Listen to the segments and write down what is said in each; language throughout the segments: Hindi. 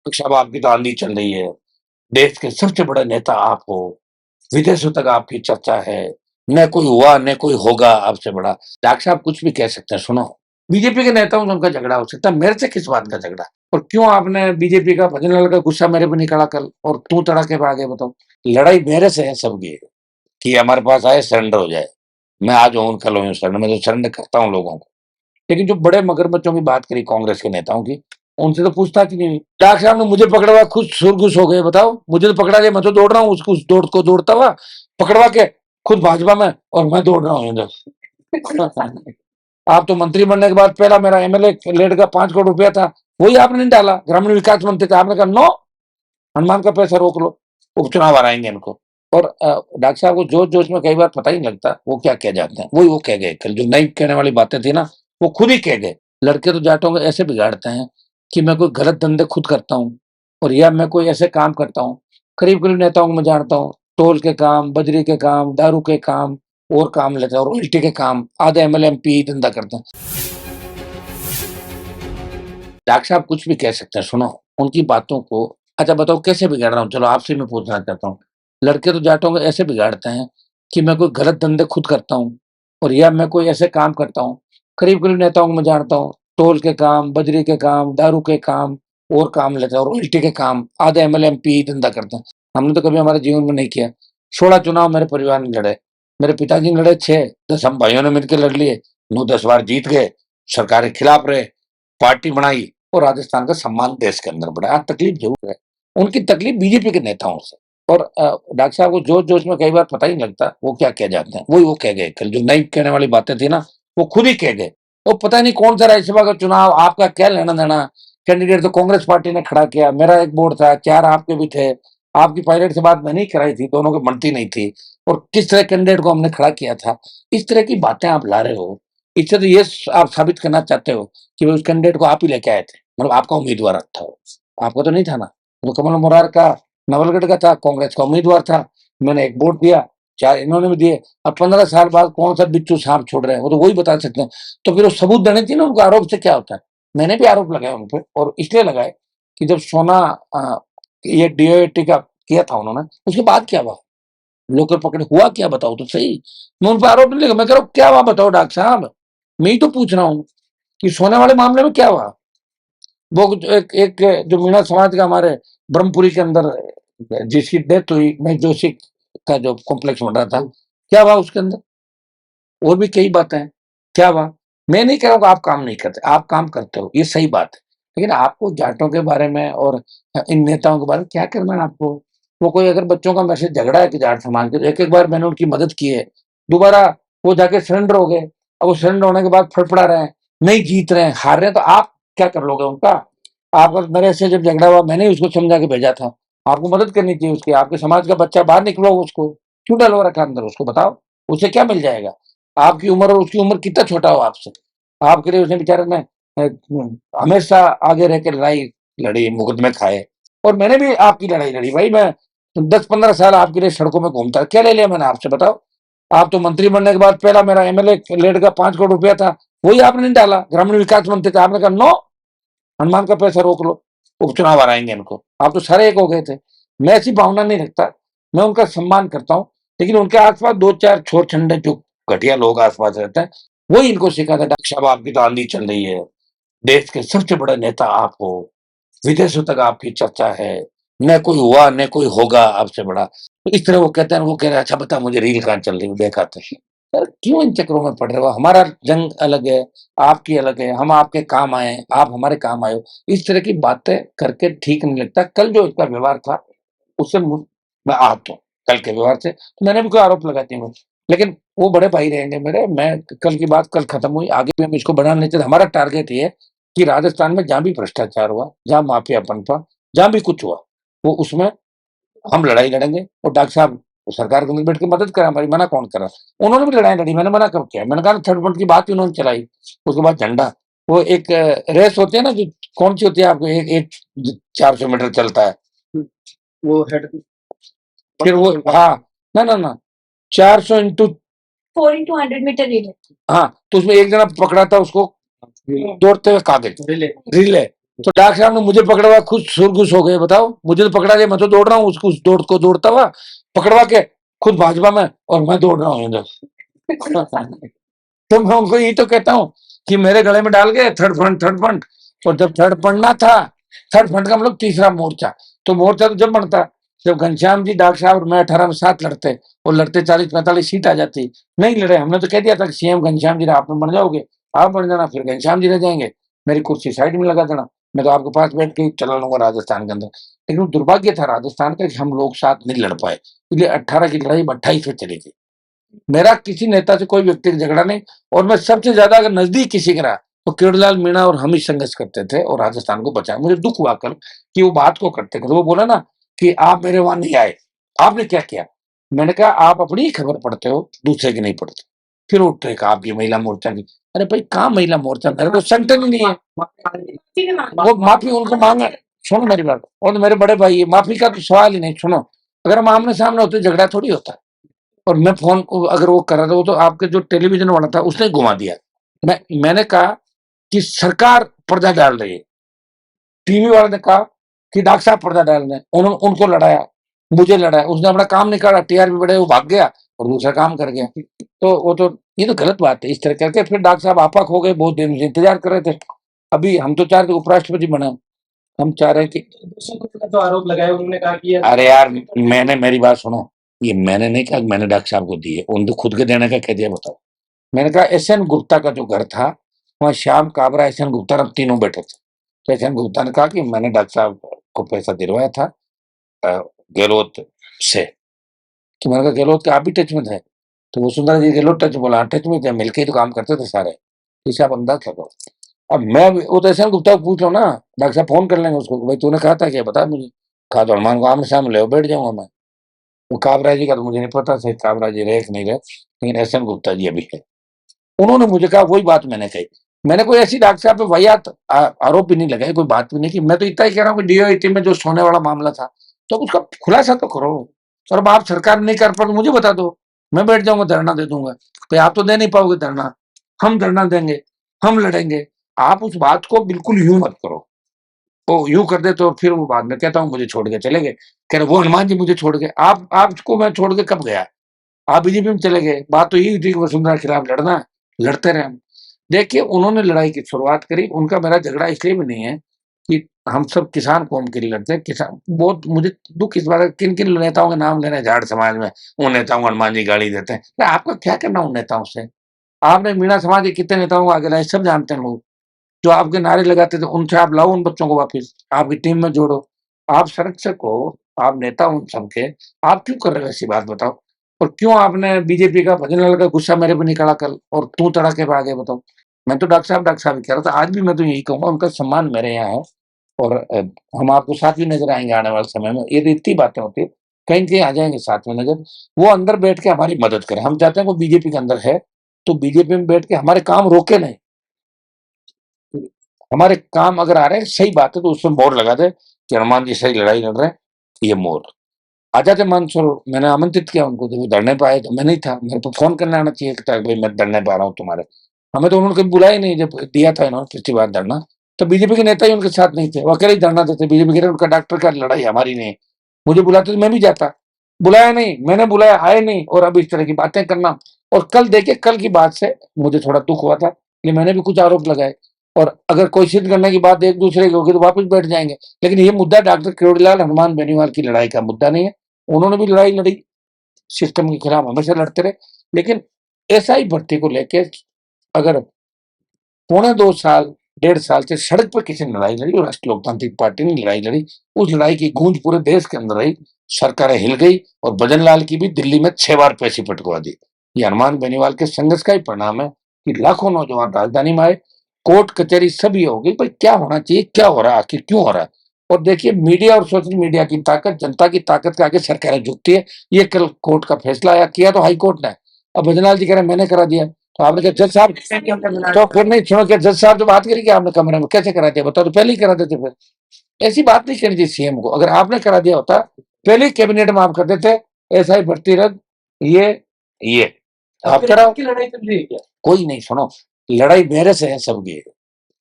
साहब आपकी तो आंधी चल रही है। देश के सबसे बड़े नेता आप हो। विदेशों तक आपकी चर्चा है। न कोई हुआ न कोई होगा आपसे बड़ा। डॉक्टर साहब कुछ भी कह सकते हैं, सुनो। बीजेपी के नेताओं से उनका झगड़ा हो सकता है, मेरे से किस बात का झगड़ा? और क्यों आपने बीजेपी का भजन लाल का गुस्सा मेरे पे निकाला कल और तू तड़ाके पे आ गया? बताओ। लड़ाई मेरे से है सबकी, कि हमारे पास आए सरेंडर हो जाए। मैं आज हूँ कल हूँ सरेंडर, मैं तो सरेंडर करता हूँ लोगों को। लेकिन जो बड़े मगरमच्छों की बात करी कांग्रेस के नेताओं की, उनसे तो पूछताछ ही नहीं हुई। डॉक्टर साहब ने मुझे पकड़ा हुआ, खुद सुरगुस हो गए। बताओ, मुझे तो पकड़ा गया, मैं तो दौड़ रहा हूँ उसको, उस दौड़ को दौड़ता हुआ पकड़वा के खुद भाजपा में, और मैं दौड़ रहा हूँ इधर। आप तो मंत्री बनने के बाद पहला मेरा एमएलए लेट का 5 करोड़ रुपया था, वही आपने नहीं डाला। ग्रामीण विकास मंत्री थे, आपने कहा नो, हनुमान का पैसा रोक लो, उपचुनाव हराएंगे इनको। और डॉक्टर साहब को जोश जोश में कई बार पता ही नहीं लगता वो क्या कह जाते हैं। वही वो कह गए कल, जो नई कहने वाली बातें थी ना, वो खुद ही कह गए। लड़के तो जाटों को ऐसे बिगाड़ते हैं कि मैं कोई गलत धंधे खुद करता हूँ, और या मैं कोई ऐसे काम करता हूँ। करीब करीब नेताओं को मैं जानता हूँ, टोल के काम, बजरी के काम, दारू के काम, और काम लेते हैं, और उल्टी के काम। आधे एमएलए एमपी धंधा करते हैं। डॉक्टर साहब कुछ भी कह सकते हैं, सुनो उनकी बातों को। अच्छा बताओ कैसे बिगाड़ रहा हूँ? चलो आपसे मैं पूछना चाहता हूँ। लड़के तो जाटों को ऐसे बिगाड़ते हैं कि मैं कोई गलत धंधे खुद करता हूँ, और या मैं कोई ऐसे काम करता हूँ। करीब करीब नेताओं को मैं जानता हूँ, टोल के काम, बजरी के काम, दारू के काम, और काम लेते हैं, और उल्टी के काम। आधे एमएलए एमपी धंधा करते हैं। हमने तो कभी हमारे जीवन में नहीं किया। 16 चुनाव मेरे परिवार ने लड़े, मेरे पिताजी ने लड़े 6-10, हम भाइयों ने मिलकर लड़ लिए, 9-10 बार जीत गए। सरकार के खिलाफ रहे, पार्टी बनाई, और राजस्थान का सम्मान देश के अंदर बढ़ा। तकलीफ जरूर है, उनकी तकलीफ बीजेपी के नेताओं से। और डॉक्टर साहब को जोश जोश में कई बार पता ही नहीं लगता वो क्या कह जाते हैं। वही वो कह गए कल, जो नई कहने वाली बातें थी ना, वो खुद ही कह गए। वो पता नहीं कौन सा राज्यसभा का चुनाव, आपका क्या लेना देना। कैंडिडेट तो कांग्रेस पार्टी ने खड़ा किया, मेरा एक बोर्ड था, 4 आपके भी थे। आपकी पायलट से बात मैंने ही कराई थी, दोनों की बनती नहीं थी। और किस तरह कैंडिडेट को हमने खड़ा किया था। इस तरह की बातें आप ला रहे हो, इससे तो ये आप साबित करना चाहते हो कि उस कैंडिडेट को आप ही लेके आए थे, मतलब आपका उम्मीदवार था वो। आपका तो नहीं था ना, वो कमल मुरार का, नवलगढ़ का था, कांग्रेस का उम्मीदवार था। मैंने एक वोट दिया, 4 इन्होंने भी दिए। अब 15 साल बाद कौन सा बिच्छू सांप छोड़ रहे हैं, वो तो वही बता सकते हैं। तो फिर वो सबूत देने चाहिए ना उनको, आरोप से क्या होता है। मैंने भी आरोप लगाए उन पर, और इसलिए लगाए कि जब सोना ये डीओएटी का किया था उन्होंने, उसके बाद क्या हुआ? लोग पकड़े, हुआ क्या बताओ तो सही। मैं उन पर आरोप नहीं लगा, मैं कह रहा हूँ क्या हुआ बताओ डॉक्टर साहब। मैं ही तो पूछ रहा हूँ कि सोने वाले मामले में क्या हुआ। वो जो एक जो मीणा समाज का हमारे ब्रह्मपुरी के अंदर जिसकी डेथ हुई, मैं जोशी का जो कॉम्प्लेक्स बन रहा था, क्या हुआ उसके अंदर? और भी कई बातें हैं, क्या हुआ? मैं नहीं कह रहा हूँ कि आप काम नहीं करते, आप काम करते हो, ये सही बात है। लेकिन आपको जाटों के बारे में और इन नेताओं के बारे में क्या करना है आपको? वो कोई अगर बच्चों का मैसेज झगड़ा है कि जाट समाज के, तो एक एक बार मैंने उनकी मदद की है। दोबारा वो जाके सरेंडर हो गए, अब वो सरेंडर होने के बाद फड़फड़ा रहे हैं, नहीं जीत रहे हैं, हार रहे हैं, तो आप क्या कर लोगे उनका? आपका मेरे से जब झगड़ा हुआ, मैंने ही उसको समझा के भेजा था। आपको मदद करनी चाहिए उसकी। आपके समाज का बच्चा बाहर निकलो, उसको क्यों डलवा रखा अंदर? उसको बताओ, उसे क्या मिल जाएगा? आपकी उम्र और उसकी उम्र कितना छोटा हो आपसे। आपके लिए उसने बेचारे ने हमेशा आगे रह के लड़ाई लड़ी, मुकदमे खाए। और मैंने भी आपकी लड़ाई लड़ी भाई। मैं 10-15 साल आपके लिए सड़कों में घूमता, क्या ले लिया मैंने आपसे बताओ? आप तो मंत्री बनने के बाद पहला मेरा एमएलए लेट का 5 करोड़ रुपया था, वही आपने नहीं डाला। ग्रामीण विकास मंत्री थे, आपने कहा नो, हनुमान का पैसा रोक लो, उपचुनाव हराएंगे इनको। आप तो सारे एक हो गए थे। मैं ऐसी भावना नहीं रखता, मैं उनका सम्मान करता हूँ। लेकिन उनके आसपास 2-4 छोर छंडे जो घटिया लोग आसपास रहते हैं, वही इनको सिखाते हैं। डॉक्टर साहब आपकी तो आंधी चल रही है। देश के सबसे बड़े नेता आप हो। विदेशों तक आपकी चर्चा है। न कोई हुआ न कोई होगा आपसे बड़ा। तो इस तरह वो कहते हैं, वो कह रहे हैं अच्छा बता मुझे रील कहाँ चल रही है दिखाते हैं। यार क्यों इन चक्करों में पड़ रहे हो? हमारा जंग अलग है, आपकी अलग है। हम आपके काम आए, आप हमारे काम आए हो। इस तरह की बातें करके ठीक नहीं लगता। कल जो इसका व्यवहार था, उससे मैं आहत हूँ, कल के व्यवहार से। तो मैंने भी कोई आरोप लगाती हूँ, लेकिन वो बड़े भाई रहेंगे मेरे। मैं कल की बात कल खत्म हुई, आगे भी हम इसको बढ़ाना नहीं चाहते। हमारा टारगेट ये है कि राजस्थान में जहाँ भी भ्रष्टाचार हुआ, जहाँ माफिया पनपा, जहाँ भी कुछ हुआ, वो उसमें हम लड़ाई लड़ेंगे। और डॉक्टर साहब सरकार के अंदर बैठ के मदद करें हमारी, मना कौन करा? उन्होंने भी लड़ाई लड़ी, मैंने मना कब किया? मैंने कहा थर्ड फ्रंट की बात ही उन्होंने चलाई। उसके बाद झंडा, वो एक रेस होती है ना, जो कौन सी होती है आपको, एक एक 400 मीटर चलता है, वो हेड, फिर वो, हाँ, ना ना ना, 400 इंटू 4 into 100 मीटर रिले। हाँ, तो उसमें एक जना पकड़ा था उसको दौड़ते हुए, कागज रिले रिले, तो डॉक्टर साहब ने मुझे पकड़ा हुआ, खुद सुरगुस हो गए। बताओ, मुझे तो पकड़ा गया, मैं तो दौड़ रहा हूँ उसको, उस दौड़ को दौड़ता हुआ पकड़वा के, खुद भाजपा में, और मैं दौड़ रहा हूँ इधर। तो मैं उनको यही तो कहता हूँ कि मेरे गले में डाल गए थर्ड फ्रंट, थर्ड फ्रंट। और जब थर्ड पढ़ना था, थर्ड फ्रंट का मतलब तीसरा मोर्चा, तो मोर्चा तो जब बनता जब घनश्याम जी, डॉक्टर साहब और मैं 18 में साथ लड़ते, और लड़ते 40-45 सीट आ जाती। नहीं लड़े, हमने तो कह दिया था कि सीएम घनश्याम जी आप में बन जाओगे, आप बन जाना, फिर घनश्याम जी रह जाएंगे, मेरी कुर्सी साइड में लगा देना, मैं तो आपके पास बैठ के ही चला लूंगा राजस्थान के अंदर। लेकिन दुर्भाग्य था राजस्थान का कि हम लोग साथ नहीं लड़ पाए, इसलिए 18 की लड़ाई 28 में चली गई। मेरा किसी नेता से कोई व्यक्तिगत झगड़ा नहीं, और मैं सबसे ज्यादा अगर नजदीक किसी का रहा तो किरोड़ीलाल मीणा और हम ही संघर्ष करते थे और राजस्थान को बचाया। मुझे दुख हुआ कल कि वो बात को करते करते वो बोला ना कि आप मेरे वहां नहीं आए, आपने क्या किया। मैंने कहा आप अपनी ही खबर पढ़ते हो, दूसरे की नहीं पढ़ते। फिर उठे कहा आपकी महिला मोर्चा की। अरे भाई कहाँ महिला मोर्चा, मेरे को संगठन ही नहीं है। वो माफी उनको मांगा, सुनो मेरी बात, और मेरे बड़े भाई है, माफी का तो सवाल ही नहीं। सुनो, अगर हम आमने सामने होते झगड़ा थोड़ी होता। और मैं फोन को अगर वो कर रहा था, वो तो आपके जो टेलीविजन वाला था उसने घुमा दिया। मैंने कहा कि सरकार पर्दा डाल रही है, टीवी वाले ने कहा कि डॉक्टर साहब पर्दा डाल रहे हैं, उन्होंने उनको लड़ाया, मुझे लड़ाया, उसने अपना काम निकाला, टीआरपी बढ़े, वो भाग गया और दूसरा काम कर गया। तो वो तो, ये तो गलत बात है। इस तरह करके फिर डॉक्टर साहब आपा खो गए, बहुत दिन से इंतजार कर रहे थे। अभी हम तो चाह रहे थे उपराष्ट्रपति बना, हम चाह रहे हैं कि, तो आरोप लगाए, उन्होंने कहा कि अरे यार मैंने, मेरी बात सुनो, ये मैंने नहीं कहा कि मैंने डॉक्टर साहब को दी है, उन तो खुद के देने का कह दिया। बताओ, मैंने कहा एस एन गुप्ता का जो घर था, वहाँ श्याम काबरा, एस एन गुप्ता, हम तीनों बैठे थे। तो एस एन गुप्ता ने कहा कि मैंने डॉक्टर साहब को पैसा दिलवाया था गहलोत से। तो मैंने कहा गहलोत के आप भी टच में थे? तो वो सुंदर जी गहलोत टच, बोला टच में थे, मिलके ही तो काम करते थे सारे। इसे आप अंदाज करो। अब वो तो एस एन गुप्ता को पूछ लो ना, डॉक्टर साहब फोन कर लेंगे उसको, भाई तूने कहा था क्या, बता मुझे। कहा तो हनुमान को आमने सामने ले बैठ जाऊंगा मैं। वो काबरा जी का तो मुझे नहीं पता सही, काबरा जी रहे कि नहीं रहे, लेकिन एस एन गुप्ता जी अभी है। उन्होंने मुझे कहा, वही बात मैंने कही। मैंने कोई ऐसी डॉक्टर साहब पे वाहियात आरोप भी नहीं लगाए, कोई बात भी नहीं की। मैं तो इतना ही कह रहा हूँ कि डीओएटी में जो सोने वाला मामला था, तो उसका खुलासा तो करो। और अब आप सरकार नहीं कर पा तो मुझे बता दो, मैं बैठ जाऊंगा, धरना दे दूंगा। तो आप तो दे नहीं पाओगे धरना, हम धरना देंगे, हम लड़ेंगे। आप उस बात को बिल्कुल यूं मत करो। वो यूं कर दे तो फिर वो बाद में कहता हूँ मुझे छोड़ के चले गए, कह रहे वो हनुमान जी मुझे छोड़ गए। आप आपको मैं छोड़ के कब गया? आप बीजेपी में चले गए। बात तो यही थी कि वसुंधरा के खिलाफ लड़ना है, लड़ते रहे हम। देखिए उन्होंने लड़ाई की शुरुआत करी, उनका मेरा झगड़ा इसलिए भी नहीं है कि हम सब किसान कौम के लिए लड़ते हैं। किसान बहुत, मुझे दुख इस बात है किन किन नेताओं के नाम ले रहे हैं झाड़ समाज में, उन नेताओं को हनुमान जी गाली देते हैं। अरे आपका क्या करना उन नेताओं से? आपने मीणा समाज के कितने नेताओं को आगे लाए, सब जानते हैं लोग। जो आपके नारे लगाते थे उनसे आप लाओ उन बच्चों को वापिस, आपकी टीम में जोड़ो। आप संरक्षक हो, आप नेता उन सबके, आप क्यों कर रहे हो ऐसी बात, बताओ? और क्यों आपने बीजेपी का भजन लाल का गुस्सा मेरे पे निकाला कल, और तू तड़ाके पे आ गया, बताओ? मैं तो डॉक्टर साहब ही कह रहा था, आज भी मैं तो यही कहूंगा, उनका सम्मान मेरे यहाँ है। और हम आपको साथ भी नजर आएंगे आने वाले समय में। ये तो इतनी बातें होती है, कहीं कहीं आ जाएंगे साथ में नजर। वो अंदर बैठ के हमारी मदद करें, हम चाहते हैं वो बीजेपी के अंदर है तो बीजेपी में बैठ के हमारे काम रोके नहीं। हमारे काम अगर आ रहे हैं, सही बात है, तो उसमें मोहर लगा दे कि हनुमान जी सही लड़ाई लड़ रहे हैं, ये मोहर। आ जाते मंदसौर, मैंने आमंत्रित किया उनको, जब वो धरने पे आए तो मैं नहीं था, मेरे को फोन करने आना चाहिए कि भाई मैं धरने पे आ रहा हूँ तुम्हारे। हमें तो उन्होंने कभी बुलाया ही नहीं, जब दिया था इन्होंने पिछली बार धरना, तो बीजेपी के नेता ही उनके साथ नहीं थे, वो अकेले ही धरना देते। बीजेपी के उनका डॉक्टर का लड़ाई हमारी नहीं है। मुझे बुलाते तो मैं भी जाता, बुलाया नहीं, मैंने बुलाया आए नहीं, और अब इस तरह की बातें करना। और कल देखिए, कल की बात से मुझे थोड़ा दुख हुआ था कि मैंने भी कुछ आरोप लगाए, और अगर कोई सिद्ध करने की बात एक दूसरे की होगी तो वापस बैठ जाएंगे। लेकिन ये मुद्दा डॉक्टर किरोड़ीलाल हनुमान बेनीवाल की लड़ाई का मुद्दा नहीं है। उन्होंने भी लड़ाई लड़ी, सिस्टम के खिलाफ हमेशा लड़ते रहे। लेकिन एसआई भर्ती को लेके अगर पौने 2 साल, 1.5 साल से सड़क पर किसी ने लड़ाई लड़ी और राष्ट्रीय लोकतांत्रिक पार्टी ने लड़ाई लड़ी, उस लड़ाई की गूंज पूरे देश के अंदर रही, सरकारें हिल गई, और भजन लाल की भी दिल्ली में 6 बार पैसी पटकवा दी। ये हनुमान बेनीवाल के संघर्ष का ही परिणाम है कि लाखों नौजवान राजधानी में आए, कोर्ट कचहरी सब ये हो गई, भाई क्या होना चाहिए, क्या हो रहा है, आखिर क्यों हो रहा है। और देखिए मीडिया और सोशल मीडिया की ताकत, जनता की ताकत के आगे सरकारें झुकती है। ये कल कोर्ट का फैसला आया, किया तो हाई कोर्ट ने। अब भजनलाल जी कह रहे हैं मैंने करा दिया, तो आपने कहा जज साहब, तो फिर नहीं सुनो, क्या जज साहब जो बात करी कि आपने कमरे में कैसे करा दिया, बताओ? तो पहले ही करा देते फिर। ऐसी बात नहीं करनी चाहिए सीएम को, अगर आपने करा दिया होता पहले ही कैबिनेट में आप कर देते, ऐसा ही भर्ती रद्द, ये आप कराओ। लड़ाई चल रही है क्या? कोई नहीं, सुनो, लड़ाई मेरे से है सबकी,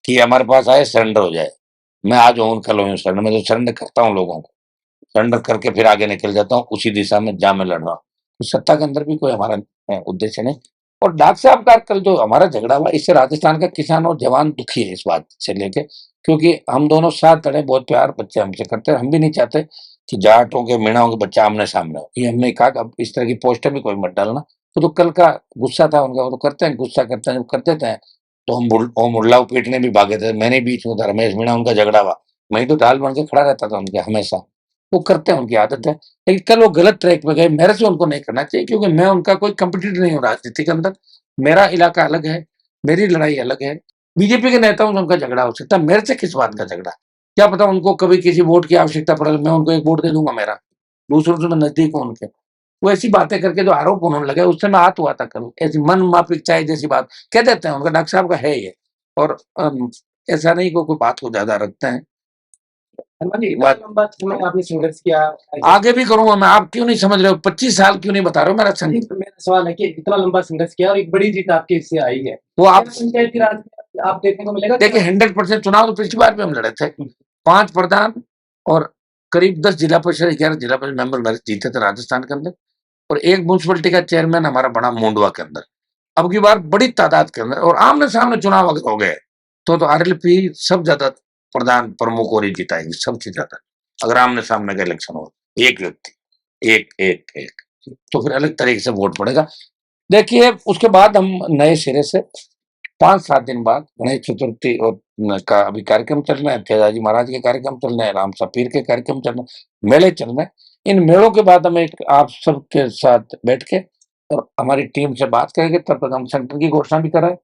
कि हमारे पास आए सरेंडर हो जाए। मैं आज हूँ कल हूँ सरेंडर, मैं तो सरेंडर करता हूँ लोगों को, सरेंडर करके फिर आगे निकल जाता हूँ उसी दिशा में जहाँ मैं लड़ रहा हूँ। तो सत्ता के अंदर भी कोई हमारा उद्देश्य नहीं। और डॉक्टर साहब का कल जो हमारा झगड़ा हुआ, इससे राजस्थान का किसान और जवान दुखी है इस बात से लेके, क्योंकि हम दोनों साथ लड़े, बहुत प्यार बच्चे हमसे करते हैं, हम भी नहीं चाहते कि जाटों के मीणाओं के बच्चा आमने सामने हो। ये हमने कहा कि अब इस तरह की पोस्टर भी कोई मत डालना। तो कल का गुस्सा था उनका, वो तो करते हैं, गुस्सा करते हैं, जब कर देते हैं तो हम मुल्ला पीटने भी भागे थे, मैंने बीच में था, रमेश मीणा उनका झगड़ा हुआ, मैं तो ढाल बन के खड़ा रहता था उनके हमेशा। वो करते हैं, उनकी आदत है। लेकिन कल वो गलत ट्रैक पे गए, मेरे से उनको नहीं करना चाहिए, क्योंकि मैं उनका कोई कंपटीटर नहीं हूँ राजनीति के अंदर। मेरा इलाका अलग है, मेरी लड़ाई अलग है। बीजेपी के नेताओं से उनका झगड़ा हो सकता है, मेरे से किस बात का झगड़ा? क्या पता उनको कभी किसी वोट की आवश्यकता पड़े, मैं उनको एक वोट दे दूंगा मेरा, दूसरों से मैं नजदीक हूँ उनके। वो ऐसी बातें करके जो आरोप उन्होंने लगाए, उससे मैं आहत हुआ था कल। ऐसी मन माफिक चाय जैसी बात कह देते हैं, उनका डॉक्टर साहब का है ये। और ऐसा नहीं कि कोई बात को ज्यादा रखते हैं। हनुमान जी, इतना बात लंबा समय आपने संघर्ष किया। आगे भी करूंगा मैं, आप क्यों नहीं समझ रहे हो? 25 साल क्यों नहीं बता रहे हो मेरा जी, संघर्ष? तो मेरा सवाल है कि इतना लंबा संघर्ष किया और एक बड़ी जीत आपके इससे आई है। वो आप क्या पंचायती राज में आप देखने को मिलेगा? देखिए, 100% चुनाव तो पिछली बार भी हम लड़े थे। 5 प्रधान और करीब 10 जिला परिषद, 11 जिला परिषद मेंबर मेरे जीते थे राजस्थान के अंदर, और एक म्युनिसिपैलिटी का चेयरमैन हमारा बना मुंडवा के अंदर। अब की बार बड़ी तादाद के अंदर और आमने सामने चुनाव अगर हो गए तो आरएलपी सब ज्यादा प्रधान प्रमुख और ही जिताएंगे, सबसे ज्यादा, अगर आमने सामने का इलेक्शन हो। एक व्यक्ति, एक एक एक तो फिर अलग तरीके से वोट पड़ेगा। देखिए, उसके बाद हम नए सिरे से 5-7 दिन बाद गणेश चतुर्थी और का अभी कार्यक्रम चल रहे हैं, तेजाजी महाराज के कार्यक्रम चल रहे हैं, राम सपीर के कार्यक्रम चल रहे हैं, मेले चल रहे हैं। इन मेलों के बाद हम एक आप सबके साथ बैठ के और हमारी टीम से बात करेंगे, तब तक हम सेंटर की घोषणा भी कराएं।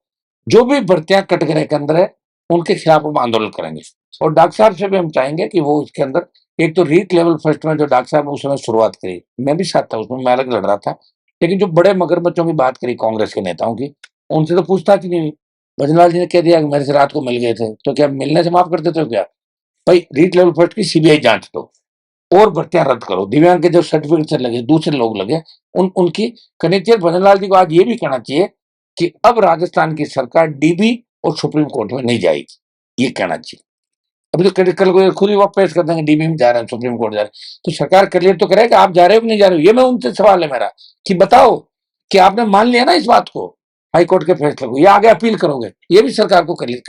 जो भी भर्तियां कटघरे के अंदर है, उनके खिलाफ हम आंदोलन करेंगे। और डॉक्टर साहब से भी हम चाहेंगे कि वो इसके अंदर, एक तो रीट लेवल फर्स्ट में जो डॉक्टर साहब ने उस समय शुरुआत करी, मैं भी साथ था उसमें, मैं अलग लड़ रहा था, लेकिन जो बड़े मगरमच्छों की बात करी कांग्रेस के नेताओं की, उनसे तो पूछताछ ही नहीं हुई। भजनलाल जी ने कह दिया कि मेरे से रात को मिल गए थे, तो क्या मिलने से माफ कर देते हो क्या? भाई, रीट लेवल फर्स्ट की सीबीआई जांच दो और भर्तियां रद्द करो। दिव्यांग के जो सर्टिफिकेट से लगे, दूसरे लोग लगे, उनकी करनी चाहिए। भजनलाल जी को आज ये भी कहना चाहिए कि अब राजस्थान की सरकार डीबी और सुप्रीम कोर्ट में नहीं जाएगी, ये कहना चाहिए। अभी तो कल को खुद ही वक्त पेश कर देंगे, डीबी में जा रहे हैं, सुप्रीम कोर्ट जा रहे हैं, तो सरकार क्लियर तो करे कि आप जा रहे हो कि नहीं जा रहे हो। ये मैं उनसे सवाल है मेरा, कि बताओ कि आपने मान लिया ना इस बात को, हाई कोर्ट के फैसले को, या आगे अपील करोगे? ये भी सरकार को क्लियर